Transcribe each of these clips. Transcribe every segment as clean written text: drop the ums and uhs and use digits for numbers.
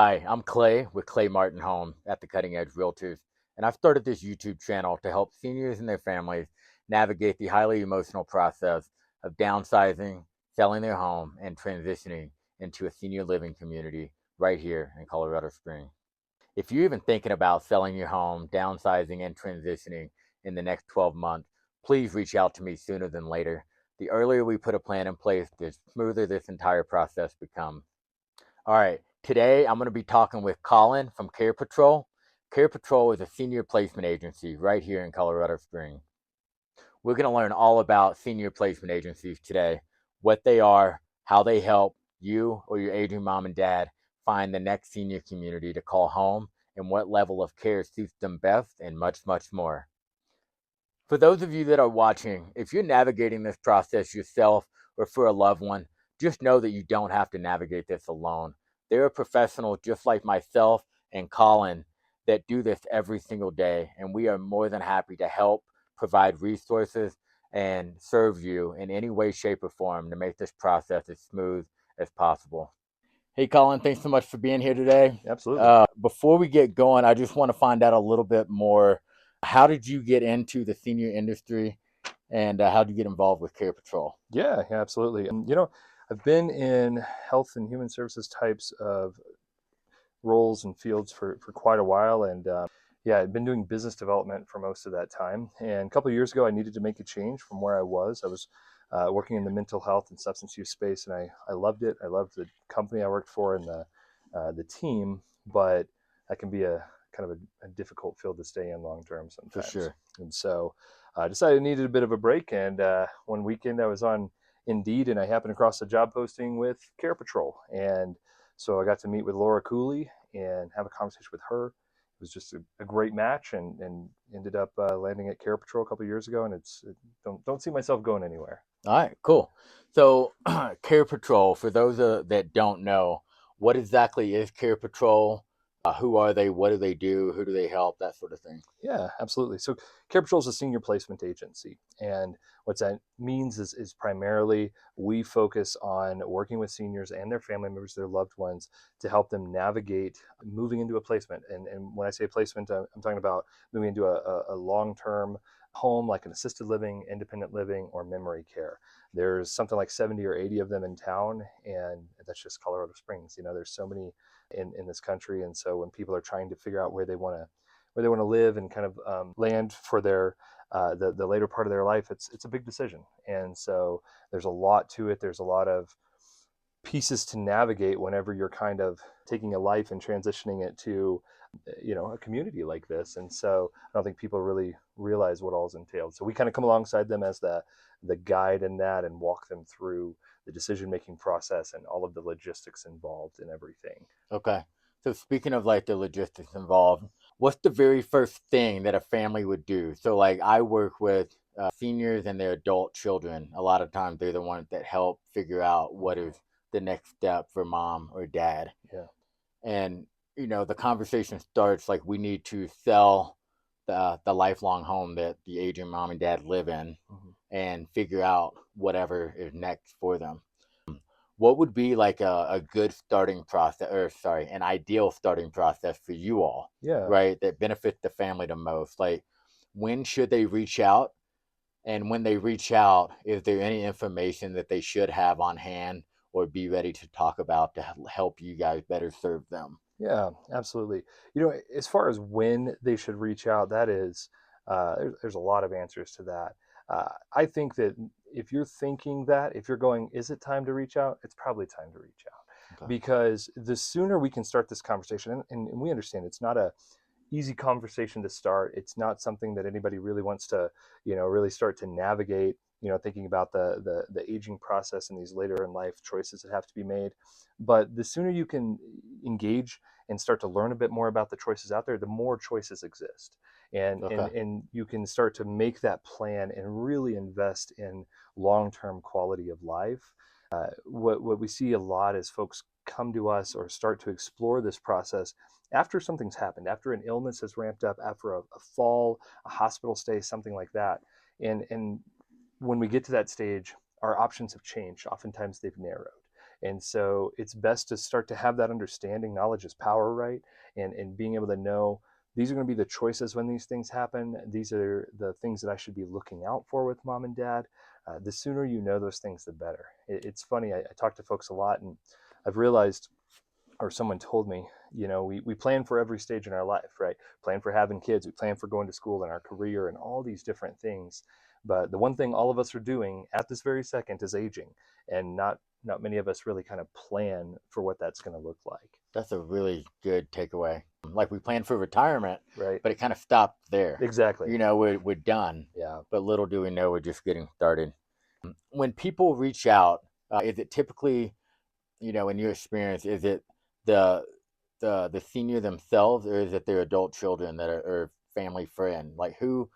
Hi, I'm Clay with Clay Martin Home at the Cutting Edge Realtors, and I've started this YouTube channel to help seniors and their families navigate the highly emotional process of downsizing, selling their home, and transitioning into a senior living community right here in Colorado Springs. If you're even thinking about selling your home, downsizing, and transitioning in the next 12 months, please reach out to me sooner than later. The earlier we put a plan in place, the smoother this entire process becomes. All right. Today, I'm going to be talking with Colin from CarePatrol. CarePatrol is a senior placement agency right here in Colorado Springs. We're going to learn all about senior placement agencies today, what they are, how they help you or your aging mom and dad find the next senior community to call home, and what level of care suits them best, and much, much more. For those of you that are watching, if you're navigating this process yourself or for a loved one, just know that you don't have to navigate this alone. There are professionals just like myself and Colin that do this every single day, and we are more than happy to help provide resources and serve you in any way, shape, or form to make this process as smooth as possible. Hey, Colin, thanks so much for being here today. Absolutely. Before we get going, I just want to find out a little bit more. How did you get into the senior industry, and how did you get involved with Care Patrol? Yeah, absolutely. I've been in health and human services types of roles and fields for quite a while. And yeah, I've been doing business development for most of that time. And a couple of years ago, I needed to make a change from where I was. I was working in the mental health and substance use space, and I loved it. I loved the company I worked for and the team, but that can be a kind of a difficult field to stay in long term For sometimes. sure. And so I decided I needed a bit of a break. And one weekend I was on Indeed, and I happened across a job posting with Care Patrol. And so I got to meet with Laura Cooley and have a conversation with her. It was just a great match, and ended up landing at Care Patrol a couple of years ago. And don't see myself going anywhere. All right, cool. So, Care Patrol, for those that don't know, what exactly is Care Patrol? Who are they? What do they do? Who do they help? That sort of thing. Yeah, absolutely. So Care Patrol is a senior placement agency. And what that means is primarily we focus on working with seniors and their family members, their loved ones, to help them navigate moving into a placement. And when I say placement, I'm talking about moving into a long-term home like an assisted living, independent living, or memory care. There's something like 70 or 80 of them in town, and that's just Colorado Springs. There's so many in this country. And so when people are trying to figure out where they want to live and kind of land for their the later part of their life, it's a big decision. And so there's a lot to it. There's a lot of pieces to navigate whenever you're kind of taking a life and transitioning it to a community like this. And so I don't think people really realize what all is entailed. So we kind of come alongside them as the guide in that, and walk them through the decision making process and all of the logistics involved in everything. Okay. So, speaking of like the logistics involved, what's the very first thing that a family would do? So, like, I work with seniors and their adult children. A lot of times, they're the ones that help figure out what is the next step for mom or dad. Yeah. And the conversation starts like we need to sell the lifelong home that the aging mom and dad live in, Mhm. and figure out whatever is next for them. What would be like a good starting process, or sorry, an ideal starting process for you all, Yeah. right, that benefits the family the most? Like, when should they reach out, and when they reach out, is there any information that they should have on hand or be ready to talk about to help you guys better serve them? Yeah, absolutely. As far as when they should reach out, that is, there's a lot of answers to that. I think that if you're thinking that, if you're going, is it time to reach out? It's probably time to reach out, Okay. because the sooner we can start this conversation, and we understand it's not a easy conversation to start. It's not something that anybody really wants to, really start to navigate. Thinking about the aging process and these later in life choices that have to be made. But the sooner you can engage and start to learn a bit more about the choices out there, the more choices exist. And and Okay. and you can start to make that plan and really invest in long-term quality of life. What we see a lot is folks come to us or start to explore this process after something's happened, after an illness has ramped up, after a fall, a hospital stay, something like that. And when we get to that stage, our options have changed. Oftentimes they've narrowed. And so it's best to start to have that understanding. Knowledge is power, right? And being able to know these are going to be the choices when these things happen. These are the things that I should be looking out for with mom and dad. The sooner you know those things, the better. It's funny. I talk to folks a lot, and I've realized, or someone told me, we plan for every stage in our life, right? Plan for having kids, we plan for going to school and our career and all these different things. But the one thing all of us are doing at this very second is aging, and not many of us really kind of plan for what that's going to look like. That's a really good takeaway. Like we planned for retirement, Right. but it kind of stopped there. Exactly. We're done. Yeah. But little do we know we're just getting started. When people reach out, is it typically, in your experience, is it the the senior themselves, or is it their adult children that are or family friend? Like, who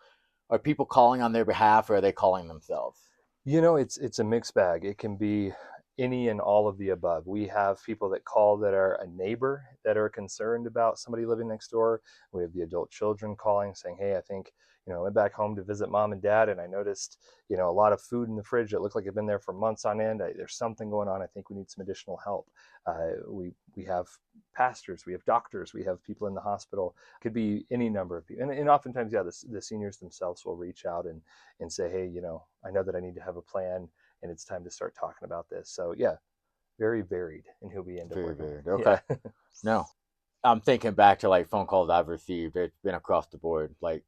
are people calling on their behalf, or are they calling themselves? It's a mixed bag. It can be any and all of the above. We have people that call that are a neighbor that are concerned about somebody living next door. We have the adult children calling saying, "Hey, I think, I went back home to visit mom and dad and I noticed, a lot of food in the fridge that looked like it'd been there for months on end. There's something going on. I think we need some additional help." We have pastors, we have doctors, we have people in the hospital. It could be any number of people. And oftentimes, yeah, the seniors themselves will reach out and say, "Hey, I know that I need to have a plan and it's time to start talking about this." So yeah, very varied in who we end up Very, working very with. okay. Yeah. No, I'm thinking back to like phone calls I've received. It's been across the board, like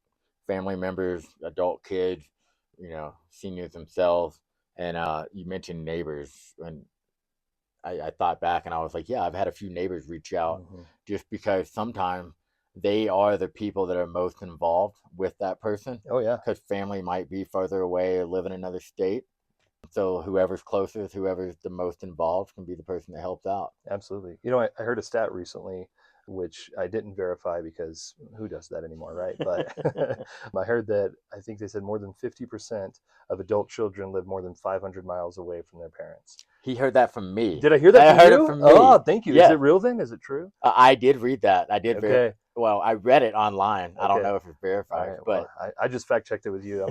family members, adult kids, seniors themselves, and you mentioned neighbors, and I thought back and I was like, yeah, I've had a few neighbors reach out Hmm. just because sometimes they are the people that are most involved with that person Oh yeah, because family might be further away or live in another state. So whoever's closest, whoever's the most involved can be the person that helps out. absolutely. I heard a stat recently, which I didn't verify because who does that anymore, right? But I heard that I think they said more than 50% of adult children live more than 500 miles away from their parents. He heard that from me. Did I hear that I from heard it you? from Oh, me. thank you. Is Yeah, it real then? Is it true? I did read that. I did. Okay. Well, I read it online. I don't Okay. know if it's All verified, right. Well, but I just fact checked it with you.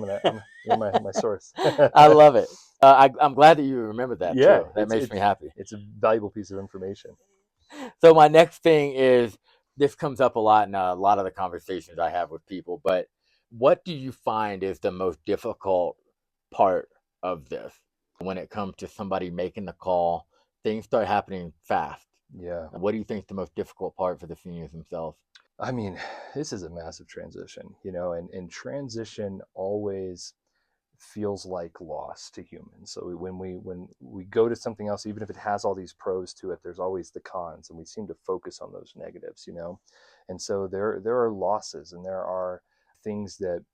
You're my source. I love it. I'm glad that you remember that Yeah, too. That makes me happy. it's a valuable piece of information. So my next thing is, this comes up a lot in a lot of the conversations I have with people, but what do you find is the most difficult part of this when it comes to somebody making the call? Things start happening fast. Yeah. What do you think is the most difficult part for the seniors themselves? I mean, this is a massive transition, and transition always feels like loss to humans. So when we go to something else, even if it has all these pros to it, there's always the cons, and we seem to focus on those negatives. And so there are losses, and there are things that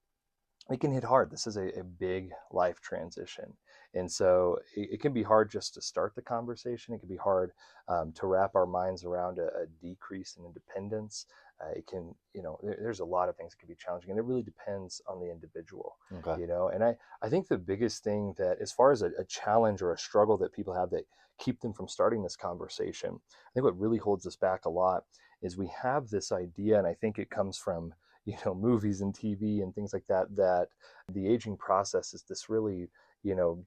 it can hit hard. This is a big life transition. And so it can be hard just to start the conversation. It can be hard to wrap our minds around a decrease in independence. It can, there's a lot of things that can be challenging, and it really depends on the individual, Okay. And I think the biggest thing that, as far as a challenge or a struggle that people have that keep them from starting this conversation, I think what really holds us back a lot is we have this idea, and I think it comes from movies and TV and things like that, that the aging process is this really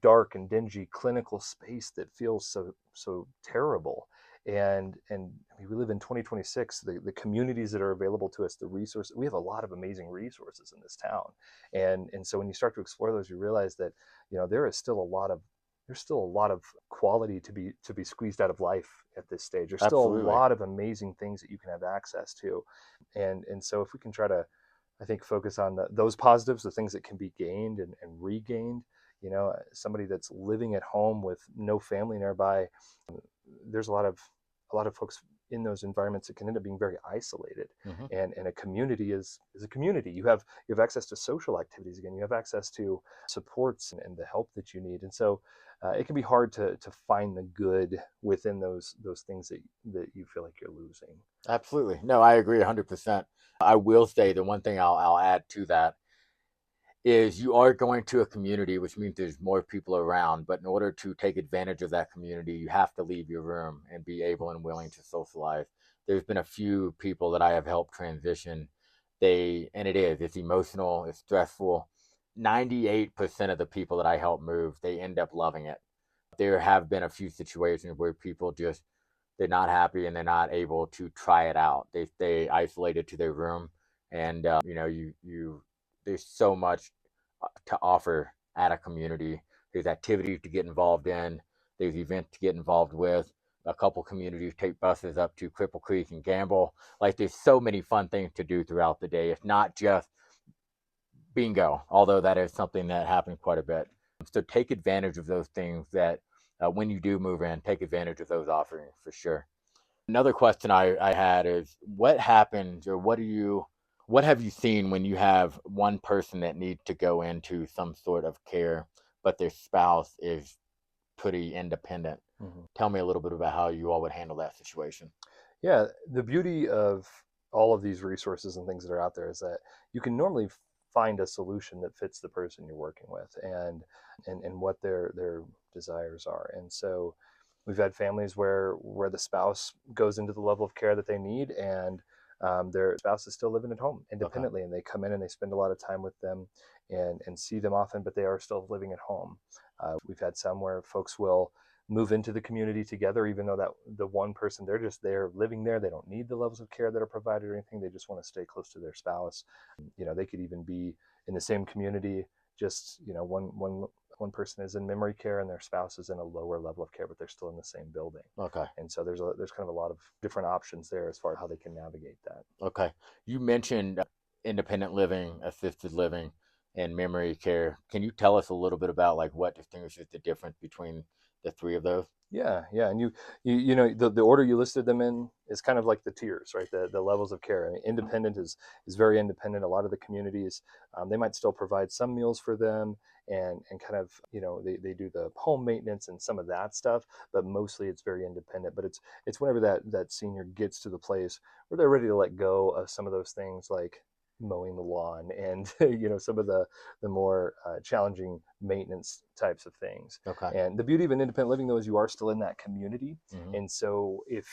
dark and dingy clinical space that feels so terrible. And I mean, we live in 2026. The communities that are available to us, the resources, we have a lot of amazing resources in this town. And so when you start to explore those, you realize that there is still a lot of there's still a lot of quality to be squeezed out of life at this stage. There's still a Absolutely. lot of amazing things that you can have access to. And so if we can try to, I think, focus on those positives, the things that can be gained and regained. Somebody that's living at home with no family nearby, there's a lot of folks in those environments that can end up being very isolated. Hmm. And a community is a community. You have access to social activities again. You have access to supports and the help that you need. And so it can be hard to find the good within those things that you feel like you're losing. Absolutely. No, I agree 100%. I will say the one thing I'll add to that is you are going to a community, which means there's more people around. But in order to take advantage of that community, you have to leave your room and be able and willing to socialize. There's been a few people that I have helped transition. It's emotional, it's stressful. 98% of the people that I help move, they end up loving it. There have been a few situations where people just they're not happy and they're not able to try it out. They stay isolated to their room, and you there's so much to offer at a community. There's activities to get involved in. There's events to get involved with. A couple communities take buses up to Cripple Creek and gamble. Like there's so many fun things to do throughout the day. It's not just bingo, although that is something that happens quite a bit. So take advantage of those things that when you do move in, take advantage of those offerings for sure. Another question I had is what happens or what have you seen when you have one person that needs to go into some sort of care, but their spouse is pretty independent? Mm-hmm. Tell me a little bit about how you all would handle that situation. Yeah, the beauty of all of these resources and things that are out there is that you can normally find a solution that fits the person you're working with and what their desires are. And so we've had families where the spouse goes into the level of care that they need, and their spouse is still living at home Okay. independently, and they come in and they spend a lot of time with them and see them often, but they are still living at home. We've had some where folks will move into the community together, even though that the one person they're just there living there. They don't need the levels of care that are provided or anything. They just want to stay close to their spouse. They could even be in the same community. Just one person is in memory care and their spouse is in a lower level of care, but they're still in the same building. Okay. And so there's kind of a lot of different options there as far as how they can navigate that. Okay. You mentioned independent living, assisted living, and memory care. Can you tell us a little bit about like what distinguishes the difference between the three of those? Yeah, and the order you listed them in is kind of like the tiers, right? The levels of care. I mean, independent is very independent. A lot of the communities, they might still provide some meals for them, and kind of they do the home maintenance and some of that stuff, but mostly it's very independent. But it's whenever that senior gets to the place where they're ready to let go of some of those things like mowing the lawn and some of the more challenging maintenance types of things. Okay. And the beauty of an independent living, though, is you are still in that community. Hmm. And so if,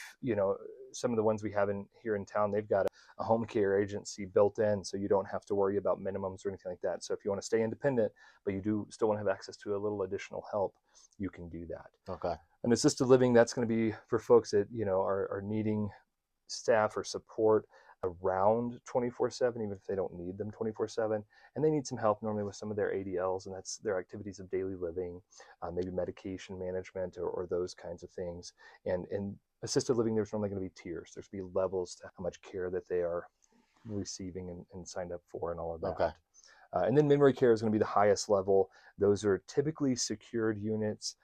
some of the ones we have in here in town, they've got a home care agency built in, so you don't have to worry about minimums or anything like that. So if you want to stay independent, but you do still want to have access to a little additional help, you can do that. Okay. And assisted living, that's going to be for folks that, are needing staff or support around 24/7, even if they don't need them 24/7. And they need some help normally with some of their ADLs, and that's their activities of daily living, maybe medication management or those kinds of things. And in assisted living, there's normally going to be tiers. There's going to be levels to how much care that they are receiving and signed up for and all of that. Okay. And then memory care is going to be the highest level. Those are typically secured units,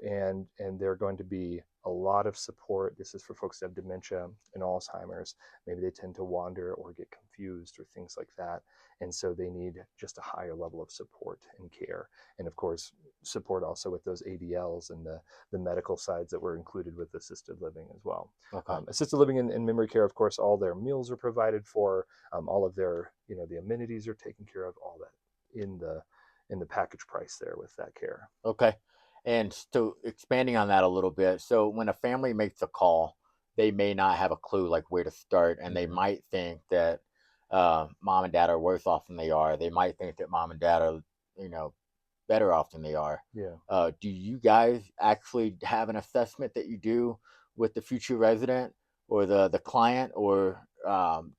and they're going to be a lot of support. This is for folks that have dementia and Alzheimer's. Maybe they tend to wander or get confused or things like that. And so they need just a higher level of support and care. And of course, support also with those ADLs and the medical sides that were included with assisted living as well. Okay. Assisted living and memory care, of course, all their meals are provided for, all of their, the amenities are taken care of, all that in the package price there with that care. Okay. And so expanding on that a little bit, so when a family makes a call, they may not have a clue like where to start, and they Mm-hmm. might think that mom and dad are worse off than they are. They might think that mom and dad are, you know, better off than they are. Yeah. Do you guys actually have an assessment that you do with the future resident or the client, or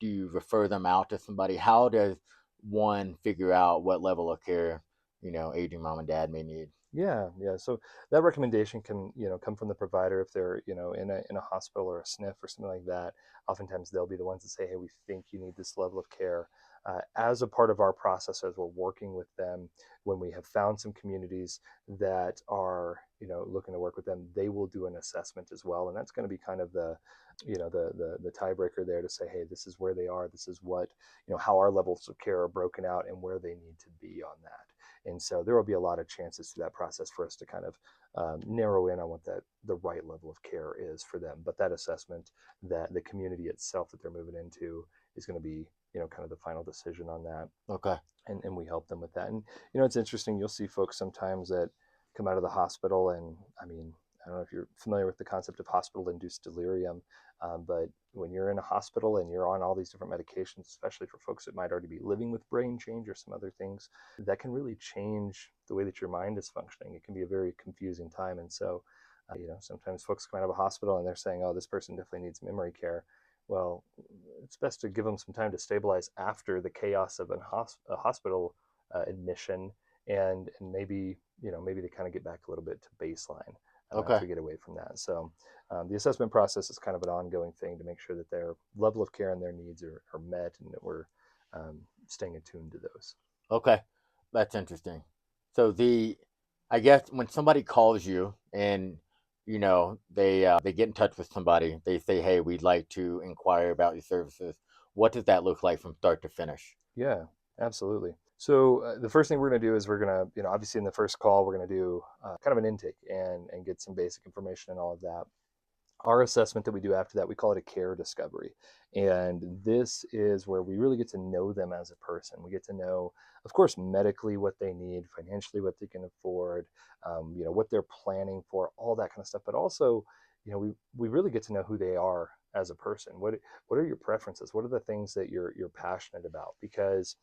do you refer them out to somebody? How does one figure out what level of care, aging mom and dad may need? Yeah. So that recommendation can, come from the provider if they're, in a hospital or a SNF or something like that. Oftentimes they'll be the ones that say, "Hey, we think you need this level of care." As a part of our process, as we're working with them, when we have found some communities that are, looking to work with them, they will do an assessment as well, and that's going to be kind of the tiebreaker there to say, "Hey, this is where they are. This is what, how our levels of care are broken out, and where they need to be on that." And so there will be a lot of chances through that process for us to kind of narrow in on what the right level of care is for them. But that assessment, that the community itself that they're moving into, is going to be, kind of the final decision on that. Okay. And we help them with that. And it's interesting. You'll see folks sometimes that come out of the hospital, and I mean, I don't know if you're familiar with the concept of hospital-induced delirium, but when you're in a hospital and you're on all these different medications, especially for folks that might already be living with brain change or some other things, that can really change the way that your mind is functioning. It can be a very confusing time. And so, sometimes folks come out of a hospital and they're saying, oh, this person definitely needs memory care. Well, it's best to give them some time to stabilize after the chaos of a hospital admission, and maybe maybe they kind of get back a little bit to baseline as Okay. we get away from that. So the assessment process is kind of an ongoing thing to make sure that their level of care and their needs are met, and that we're staying attuned to those. Okay. That's interesting. So I guess when somebody calls you and they get in touch with somebody, they say, "Hey, we'd like to inquire about your services." What does that look like from start to finish? Yeah, absolutely. So the first thing we're going to do is we're going to, obviously in the first call, we're going to do kind of an intake and get some basic information and all of that. Our assessment that we do after that, we call it a care discovery. And this is where we really get to know them as a person. We get to know, of course, medically what they need, financially what they can afford, what they're planning for, all that kind of stuff. But also, we really get to know who they are as a person. What are your preferences? What are the things that you're passionate about? Because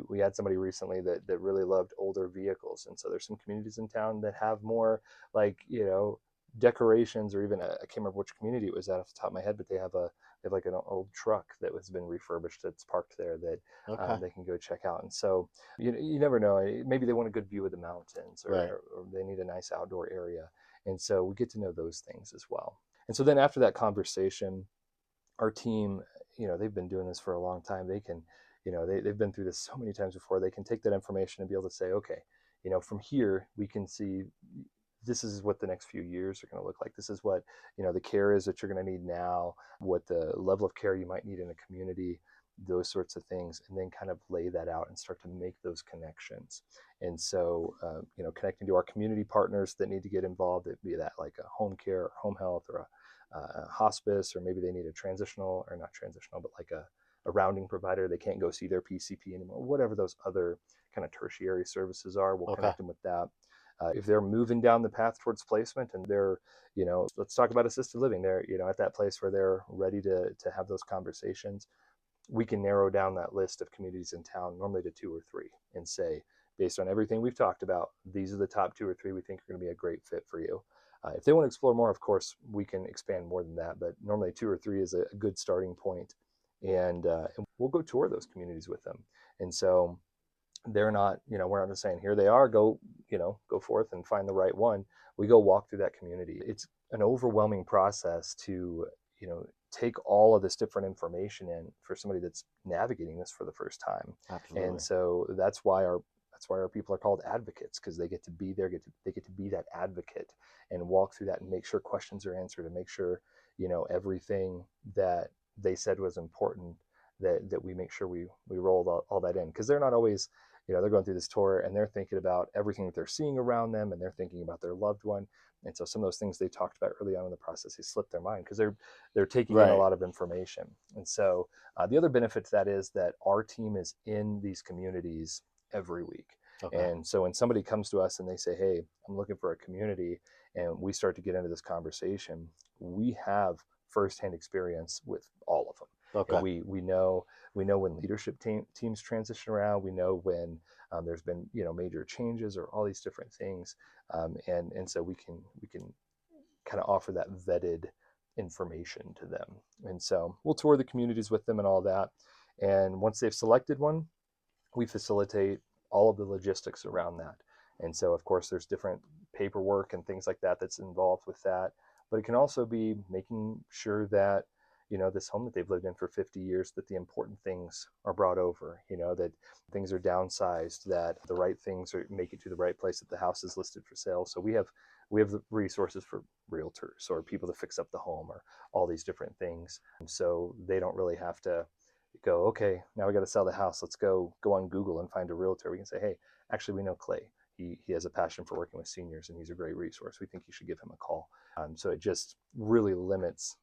we had somebody recently that really loved older vehicles. And so there's some communities in town that have more like, decorations, or even I can't remember which community it was at off the top of my head, but they have like an old truck that has been refurbished that's parked there that Okay. they can go check out. And so you never know. Maybe they want a good view of the mountains, Right. or they need a nice outdoor area. And so we get to know those things as well. And so then after that conversation, our team, they've been doing this for a long time. They can, they've been through this so many times before. They can take that information and be able to say, okay, from here we can see this is what the next few years are going to look like. This is what the care is that you're going to need now, what the level of care you might need in a community, those sorts of things, and then kind of lay that out and start to make those connections. And so connecting to our community partners that need to get involved, it be that like a home care or home health, or a hospice, or maybe they need a transitional, or not transitional, but like a rounding provider. They can't go see their PCP anymore. Whatever those other kind of tertiary services are, we'll Okay. connect them with that. If they're moving down the path towards placement, and they're, let's talk about assisted living, they're, at that place where they're ready to have those conversations, we can narrow down that list of communities in town, normally to 2 or 3, and say, based on everything we've talked about, these are the top 2 or 3 we think are going to be a great fit for you. If they want to explore more, of course, we can expand more than that, but normally 2 or 3 is a good starting point. And we'll go tour those communities with them. And so they're not, we're not just saying, here they are, go, go forth and find the right one. We go walk through that community. It's an overwhelming process to, take all of this different information in for somebody that's navigating this for the first time. And Absolutely. so that's why our people are called advocates, because they get to be there, they get to be that advocate and walk through that and make sure questions are answered, and make sure, everything that they said was important, that we make sure we roll all that in, because they're not always, they're going through this tour and they're thinking about everything that they're seeing around them, and they're thinking about their loved one. And so some of those things they talked about early on in the process, they slip their mind because they're taking in a Right. lot of information. And so the other benefit to that is that our team is in these communities every week. Okay. And so when somebody comes to us and they say, hey, I'm looking for a community, and we start to get into this conversation, we have firsthand experience with all of them. Okay. We know when leadership teams transition around. We know when there's been major changes, or all these different things, and so we can kind of offer that vetted information to them. And so we'll tour the communities with them and all that. And once they've selected one, we facilitate all of the logistics around that. And so, of course, there's different paperwork and things like that that's involved with that. But it can also be making sure that, this home that they've lived in for 50 years, that the important things are brought over, that things are downsized, that the right things make it to the right place, that the house is listed for sale. So we have the resources for realtors or people to fix up the home, or all these different things. So they don't really have to go, okay, now we got to sell the house. Let's go on Google and find a realtor. We can say, hey, actually, we know Clay. He has a passion for working with seniors, and he's a great resource. We think you should give him a call. So it just really limits,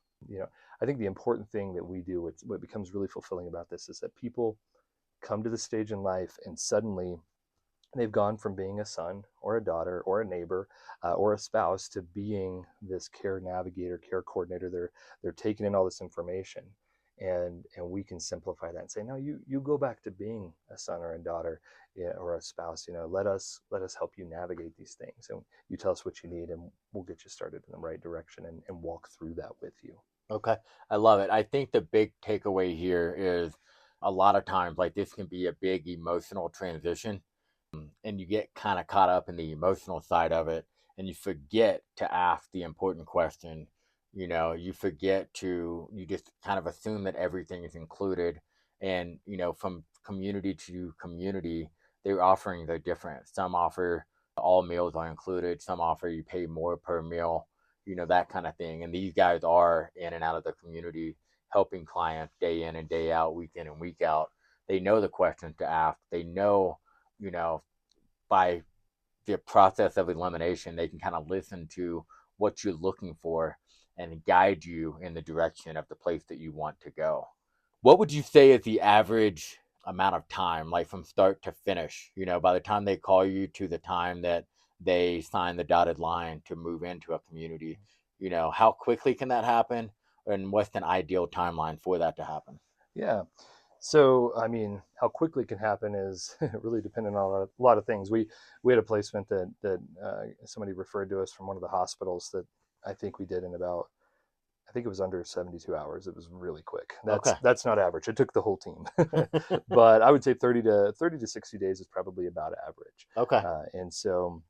I think the important thing that we do, what becomes really fulfilling about this, is that people come to the stage in life and suddenly They've gone from being a son or a daughter or a neighbor or a spouse to being this care navigator, care coordinator. They're taking in all this information, and we can simplify that and say, no, you go back to being a son or a daughter, yeah, or a spouse. Let us help you navigate these things, and you tell us what you need, and we'll get you started in the right direction and walk through that with you. Okay, I love it. I think the big takeaway here is a lot of times, like this can be a big emotional transition, and you get kind of caught up in the emotional side of it, and you forget to ask the important question. You forget to, you just kind of assume that everything is included. And, from community to community, their offerings are different. Some offer all meals are included, some offer you pay more per meal, that kind of thing. And these guys are in and out of the community helping clients day in and day out, week in and week out. They know the questions to ask. They know, you know, by the process of elimination, they can kind of listen to what you're looking for and guide you in the direction of the place that you want to go. What would you say is the average amount of time, like from start to finish? By the time they call you to the time that they sign the dotted line to move into a community, how quickly can that happen? And what's an ideal timeline for that to happen? Yeah. So, I mean, how quickly it can happen is really dependent on a lot of things. We had a placement that somebody referred to us from one of the hospitals that I think we did in about, I think it was under 72 hours. It was really quick. Okay. That's not average. It took the whole team, but I would say 30 to 60 days is probably about average. Okay. And so,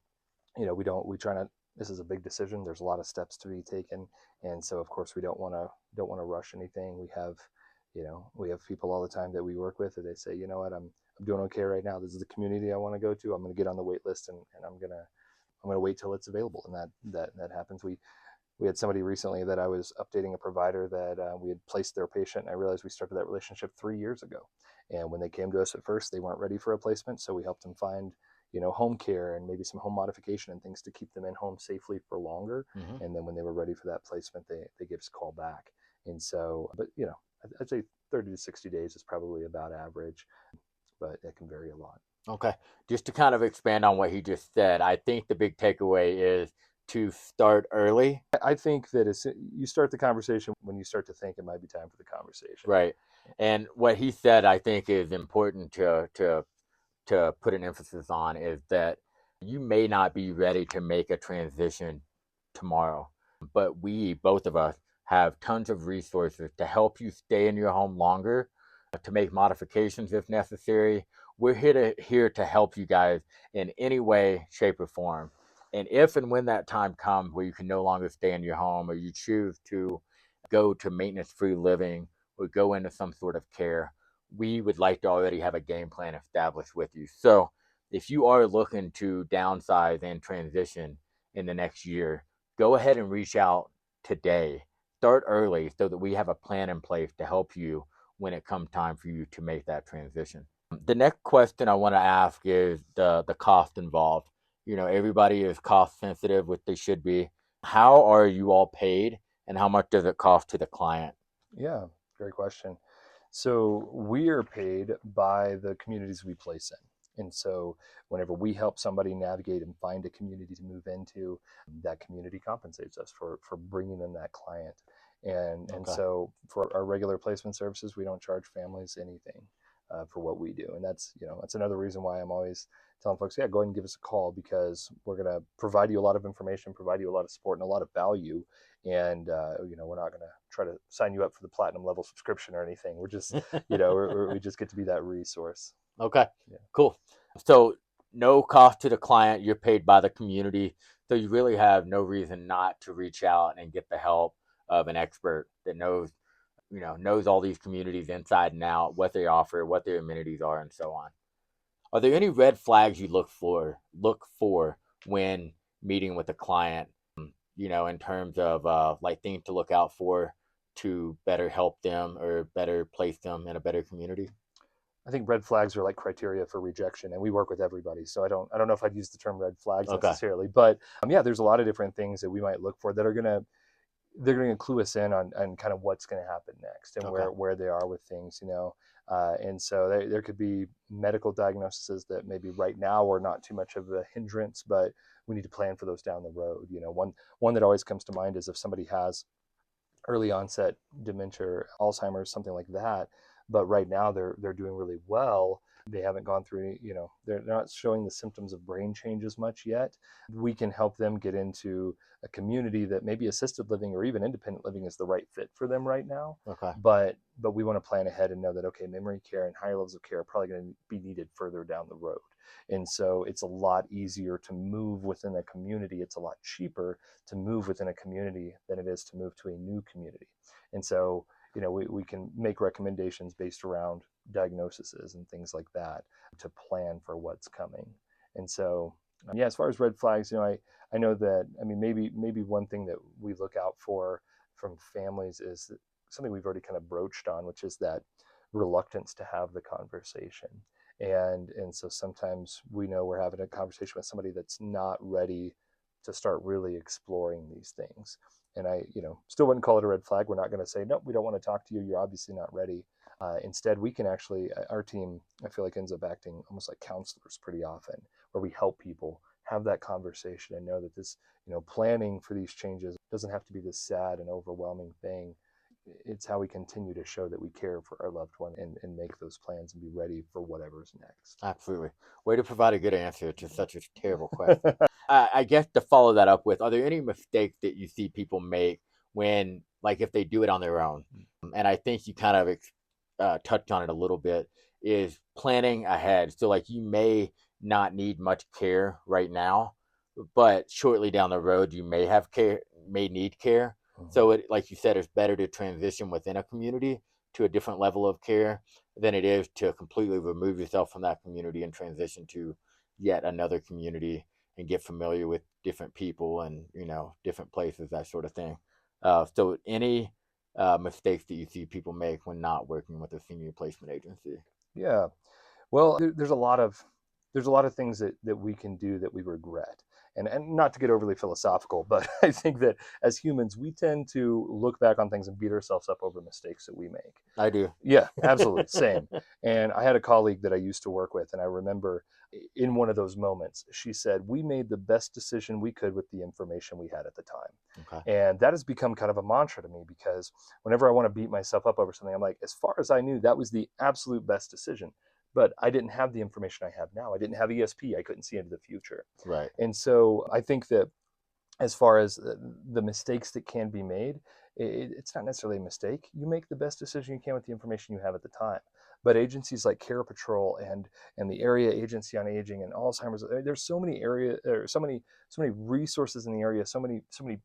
we try not. This is a big decision. There's a lot of steps to be taken, and so of course we don't want to rush anything. We have people all the time that we work with that they say, you know what, I'm doing okay right now. This is the community I want to go to. I'm going to get on the wait list, and I'm gonna wait till it's available, and that happens. We had somebody recently that I was updating a provider that we had placed their patient, and I realized we started that relationship 3 years ago. And when they came to us at first, they weren't ready for a placement, so we helped them find home care and maybe some home modification and things to keep them in home safely for longer. Hmm. And then when they were ready for that placement, they gave us a call back. And so, but I'd say 30 to 60 days is probably about average, but it can vary a lot. Okay. Just to kind of expand on what he just said, I think the big takeaway is to start early. I think that you start the conversation when you start to think it might be time for the conversation. Right. And what he said, I think, is important to put an emphasis on is that you may not be ready to make a transition tomorrow, but we, both of us, have tons of resources to help you stay in your home longer, to make modifications if necessary. We're here to help you guys in any way, shape, or form. And if and when that time comes where you can no longer stay in your home, or you choose to go to maintenance free living or go into some sort of care, we would like to already have a game plan established with you. So if you are looking to downsize and transition in the next year, go ahead and reach out today. Start early so that we have a plan in place to help you when it comes time for you to make that transition. The next question I want to ask is the cost involved. Everybody is cost sensitive, which they should be. How are you all paid, and how much does it cost to the client? Yeah, great question. So we are paid by the communities we place in. And so whenever we help somebody navigate and find a community to move into, that community compensates us for bringing in that client. And Okay. so for our regular placement services, we don't charge families anything for what we do. And that's another reason why I'm always telling folks, yeah, go ahead and give us a call, because we're going to provide you a lot of information, provide you a lot of support and a lot of value. And we're not going to try to sign you up for the platinum level subscription or anything. We're just we just get to be that resource. Okay, Yeah. cool. So no cost to the client. You're paid by the community. So you really have no reason not to reach out and get the help of an expert that knows all these communities inside and out, what they offer, what their amenities are, and so on. Are there any red flags you look for when meeting with a client? In terms of like things to look out for to better help them or better place them in a better community? I think red flags are like criteria for rejection, and we work with everybody. So I don't know if I'd use the term red flags Okay. necessarily, but yeah, there's a lot of different things that we might look for that are they're going to clue us in on kind of what's going to happen next and Okay. where they are with things. And so there could be medical diagnoses that maybe right now are not too much of a hindrance, but we need to plan for those down the road. One that always comes to mind is if somebody has early onset dementia, or Alzheimer's, something like that. But right now they're doing really well. They haven't gone through, they're not showing the symptoms of brain change as much yet. We can help them get into a community that maybe assisted living or even independent living is the right fit for them right now. Okay. But we want to plan ahead and know that, okay, memory care and higher levels of care are probably going to be needed further down the road. And so it's a lot easier to move within a community. It's a lot cheaper to move within a community than it is to move to a new community. And so, we can make recommendations based around diagnoses and things like that to plan for what's coming. And so, yeah, as far as red flags, I know that, maybe one thing that we look out for from families is something we've already kind of broached on, which is that reluctance to have the conversation. And so sometimes we know we're having a conversation with somebody that's not ready to start really exploring these things. And I, still wouldn't call it a red flag. We're not going to say, nope, we don't want to talk to you. You're obviously not ready. Instead, we can actually, our team, I feel like ends up acting almost like counselors pretty often, where we help people have that conversation and know that this, planning for these changes doesn't have to be this sad and overwhelming thing. It's how we continue to show that we care for our loved one and make those plans and be ready for whatever's next. Absolutely. Way to provide a good answer to such a terrible question. I guess to follow that up with, are there any mistakes that you see people make when, like, if they do it on their own? And I think you kind of touched on it a little bit, is planning ahead. So, like, you may not need much care right now, but shortly down the road, you may need care. So, like you said, it's better to transition within a community to a different level of care than it is to completely remove yourself from that community and transition to yet another community and get familiar with different people and different places, that sort of thing. So, any mistakes that you see people make when not working with a senior placement agency? Yeah. Well, there's a lot of things that we can do that we regret. And not to get overly philosophical, but I think that as humans, we tend to look back on things and beat ourselves up over mistakes that we make. I do. Yeah, absolutely. Same. And I had a colleague that I used to work with, and I remember in one of those moments, she said, we made the best decision we could with the information we had at the time. Okay. And that has become kind of a mantra to me, because whenever I want to beat myself up over something, I'm like, as far as I knew, that was the absolute best decision. But I didn't have the information I have now. I didn't have ESP. I couldn't see into the future. Right. And so I think that as far as the mistakes that can be made, it's not necessarily a mistake. You make the best decision you can with the information you have at the time. But agencies like CarePatrol and the Area Agency on Aging and Alzheimer's, there's so many so many resources in the area, so many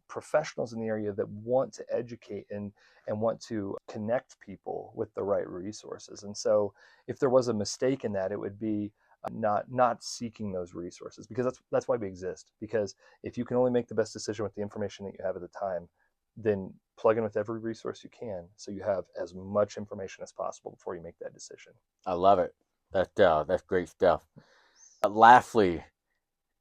professionals in the area that want to educate and want to connect people with the right resources. And so if there was a mistake in that, it would be not seeking those resources, because that's why we exist. Because if you can only make the best decision with the information that you have at the time, then plug in with every resource you can, so you have as much information as possible before you make that decision. I love it. That's great stuff. Lastly,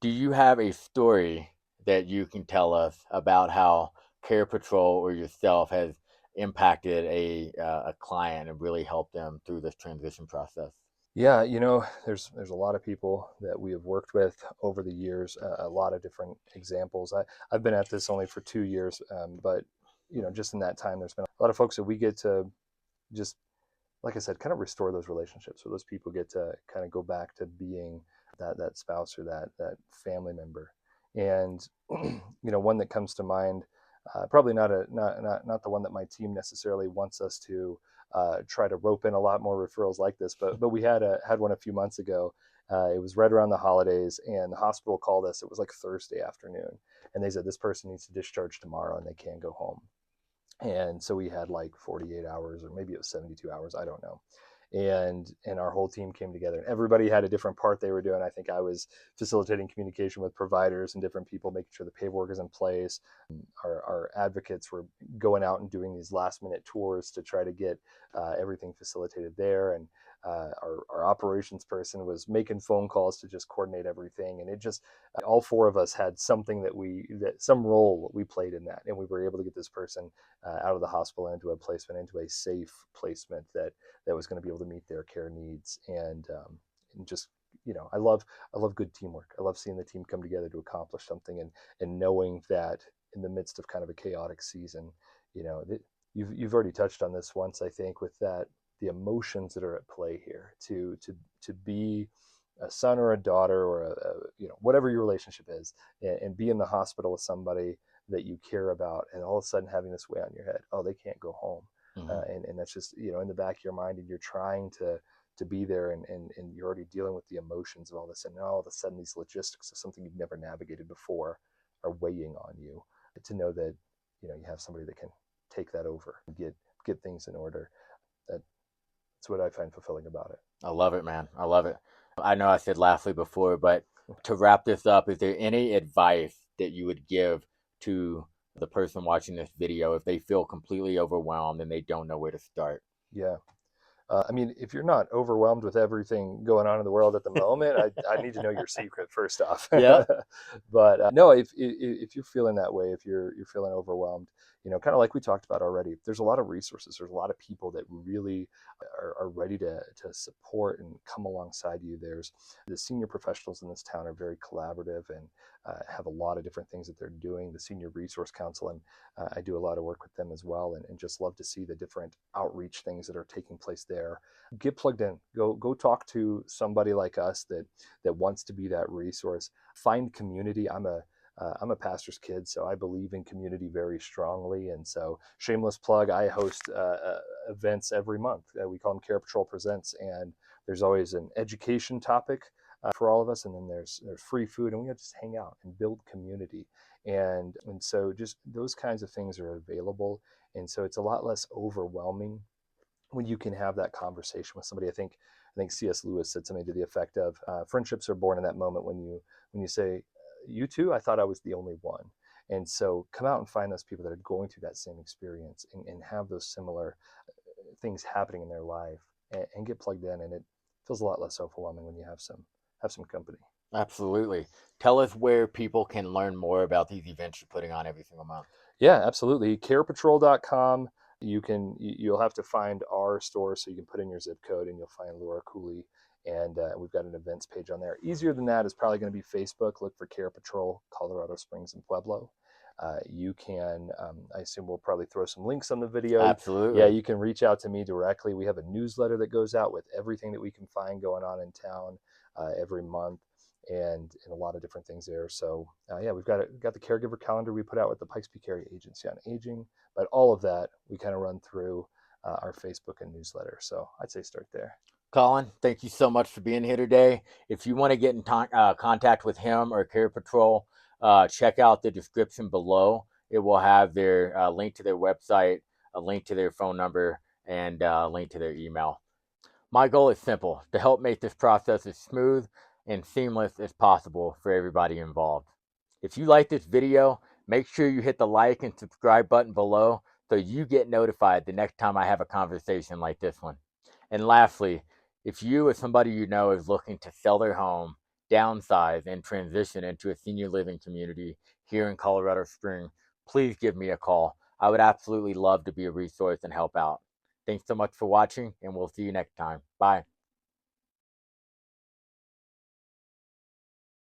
do you have a story that you can tell us about how Care Patrol or yourself has impacted a client and really helped them through this transition process? Yeah, there's a lot of people that we have worked with over the years, a lot of different examples. I've been at this only for 2 years, but just in that time, there's been a lot of folks that we get to just, like I said, kind of restore those relationships, where those people get to kind of go back to being that spouse or that family member. And one that comes to mind, probably not the one that my team necessarily wants us to try to rope in a lot more referrals like this, but we had one a few months ago. It was right around the holidays, and the hospital called us. It was like Thursday afternoon, and they said this person needs to discharge tomorrow and they can't go home. And so we had like 48 hours, or maybe it was 72 hours, I don't know. And our whole team came together, and everybody had a different part they were doing. I think I was facilitating communication with providers and different people, making sure the paperwork is in place. Our advocates were going out and doing these last minute tours to try to get everything facilitated there. And our operations person was making phone calls to just coordinate everything, and it just all four of us had something that some role we played in that, and we were able to get this person out of the hospital into a placement, into a safe placement that was going to be able to meet their care needs. And just, I love good teamwork. I love seeing the team come together to accomplish something, and knowing that in the midst of kind of a chaotic season, you've already touched on this once, I think, with that, the emotions that are at play here, to be a son or a daughter, or whatever your relationship is, and be in the hospital with somebody that you care about, and all of a sudden having this weigh on your head, oh, they can't go home. Mm-hmm. And that's just, in the back of your mind, and you're trying to be there, and you're already dealing with the emotions of all this, and all of a sudden these logistics of something you've never navigated before are weighing on you. To know that you have somebody that can take that over and get things in order, that's what I find fulfilling about it. I love it, man. I love it. I know I said lastly before, but to wrap this up, is there any advice that you would give to the person watching this video if they feel completely overwhelmed and they don't know where to start? Yeah. I mean, if you're not overwhelmed with everything going on in the world at the moment, I need to know your secret first off. Yeah. But no, if you're feeling that way, if you're feeling overwhelmed, kind of like we talked about already, there's a lot of resources. There's a lot of people that really are ready to support and come alongside you. There's the senior professionals in this town are very collaborative, and have a lot of different things that they're doing. The Senior Resource Council, and I do a lot of work with them as well, and just love to see the different outreach things that are taking place there. Get plugged in. Go talk to somebody like us that wants to be that resource. Find community. I'm a pastor's kid, so I believe in community very strongly. And so, shameless plug, I host events every month. We call them CarePatrol Presents, and there's always an education topic for all of us, and then there's free food, and we just hang out and build community. And so, just those kinds of things are available, and so it's a lot less overwhelming when you can have that conversation with somebody. I think C.S. Lewis said something to the effect of, friendships are born in that moment when you say, you too, I thought I was the only one. And so come out and find those people that are going through that same experience, and have those similar things happening in their life, and get plugged in. And it feels a lot less overwhelming when you have some company. Absolutely. Tell us where people can learn more about these events you're putting on every single month. Yeah, absolutely. CarePatrol.com. You'll have to find our store, so you can put in your zip code and you'll find Laura Cooley, and we've got an events page on there. Easier than that is probably going to be Facebook. Look for Care Patrol, Colorado Springs and Pueblo. You can, I assume we'll probably throw some links on the video. Absolutely. Yeah, you can reach out to me directly. We have a newsletter that goes out with everything that we can find going on in town every month, and a lot of different things there. So yeah, we've got the caregiver calendar we put out with the Pikes Peak Area Agency on Aging, but all of that we kind of run through our Facebook and newsletter. So I'd say start there. Colin, thank you so much for being here today. If you want to get in contact with him or Care Patrol, check out the description below. It will have their link to their website, a link to their phone number, and a link to their email. My goal is simple: to help make this process as smooth and seamless as possible for everybody involved. If you like this video, make sure you hit the like and subscribe button below so you get notified the next time I have a conversation like this one. And lastly, if you or somebody you know is looking to sell their home, downsize, and transition into a senior living community here in Colorado Springs, please give me a call. I would absolutely love to be a resource and help out. Thanks so much for watching, and we'll see you next time. Bye.